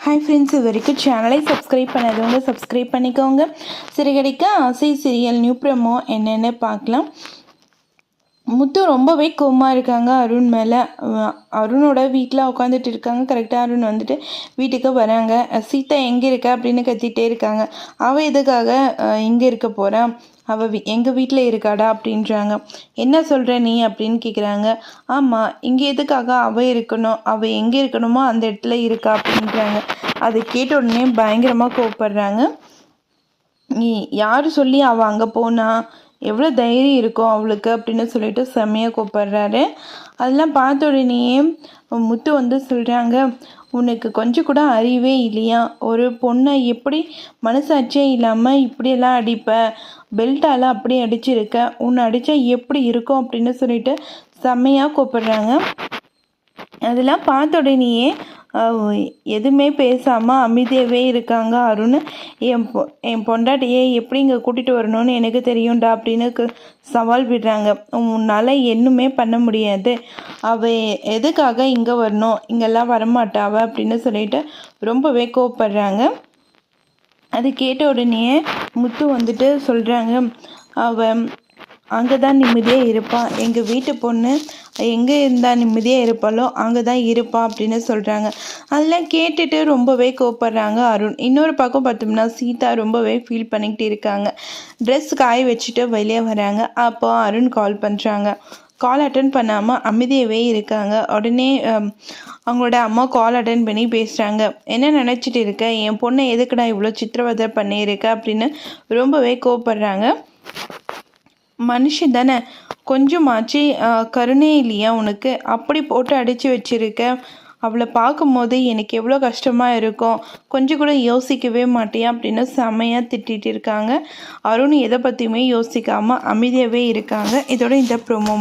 Hi friends, இது வரைக்கும் சேனலை சப்ஸ்கிரைப் பண்ணாதவங்க சப்ஸ்கிரைப் பண்ணிக்கோங்க. சிறுகடிக்க ஆசை சீரியல் நியூ ப்ரோமோ என்னென்னு பார்க்கலாம். முத்து ரொம்பவே கோவமாக இருக்காங்க அருண் மேலே. அருணோட வீட்டில் உட்காந்துட்டு இருக்காங்க. கரெக்டாக அருண் வந்துட்டு வீட்டுக்கு வராங்க. சீதா எங்கே இருக்க அப்படின்னு கத்திகிட்டே இருக்காங்க. அவள் எதுக்காக இங்கே இருக்க போகிறான், அவள் எங்கள் வீட்டில் இருக்காடா அப்படின்றாங்க. என்ன சொல்கிற நீ அப்படின்னு கேட்குறாங்க. ஆமாம், இங்கே எதுக்காக அவள் இருக்கணும், அவள் எங்கே இருக்கணுமோ அந்த இடத்துல இருக்கா அப்படின்றாங்க. அதை கேட்ட உடனே பயங்கரமாக கோவப்படுறாங்க. நீ யார் சொல்லி அவள் அங்கே போனா, எவ்வளோ தைரியம் இருக்கும் அவளுக்கு அப்படின்னு சொல்லிட்டு செம்மையாக கூப்பிட்றாரு. அதெல்லாம் பார்த்த உடனேயே முத்து வந்து சொல்கிறாங்க, உனக்கு கொஞ்சம் கூட அறிவே இல்லையா, ஒரு பொண்ணை எப்படி மனசாட்சியே இல்லாமல் இப்படியெல்லாம் அடிப்ப, பெல்ட்டால் அப்படி அடிச்சிருக்க, உன்னை அடித்தா எப்படி இருக்கும் அப்படின்னு சொல்லிட்டு செம்மையாக கூப்பிட்றாங்க. அதெல்லாம் பார்த்த உடனேயே எதுவுமே பேசாமல் அமைதியாகவே இருக்காங்க அருண். என் பொண்டாட்டியை எப்படி இங்கே கூட்டிகிட்டு வரணும்னு எனக்கு தெரியும்டா அப்படின்னு சவால் விடுறாங்க. உன்னால் என்னுமே பண்ண முடியாது, அவள் எதுக்காக இங்கே வரணும், இங்கெல்லாம் வரமாட்டாவ அப்படின்னு சொல்லிட்டு ரொம்பவே கோவப்படுறாங்க. அது கேட்ட உடனே முத்து வந்துட்டு சொல்கிறாங்க, அவள் அங்கே தான் நிம்மதியாக இருப்பான், எங்கள் வீட்டு பொண்ணு எங்கே இருந்தால் நிம்மதியாக இருப்பாளோ அங்கே தான் இருப்பான் அப்படின்னு சொல்கிறாங்க. அதெல்லாம் கேட்டுட்டு ரொம்பவே கோவப்படுறாங்க அருண். இன்னொரு பக்கம் பார்த்தோம்னா சீதா ரொம்பவே ஃபீல் பண்ணிக்கிட்டு இருக்காங்க. ட்ரெஸ் காய வச்சுட்டு வெளியே வராங்க. அப்போ அருண் கால் பண்ணுறாங்க. கால் அட்டன் பண்ணாமல் அமைதியாகவே இருக்காங்க. உடனே அவங்களோட அம்மா கால் அட்டன் பண்ணி பேசுகிறாங்க. என்ன நினச்சிட்டு இருக்க, என் பொண்ணை எதுக்குடா இவ்வளோ சித்திரவதை பண்ணியிருக்க அப்படின்னு ரொம்பவே கோவப்படுறாங்க. மனுஷன் தானே, கொஞ்சமாச்சு கருணே இல்லையா உனக்கு, அப்படி போட்டு அடித்து வச்சிருக்க, அவளை பார்க்கும்போது எனக்கு எவ்வளோ கஷ்டமாக இருக்கும், கொஞ்சம் கூட யோசிக்கவே மாட்டியா அப்படின்னு செம்மையாக திட்டிகிட்டு இருக்காங்க. அருண் எதை பற்றியுமே யோசிக்காமல் அமைதியாகவே இருக்காங்க. இதோட இந்த ப்ரோமோ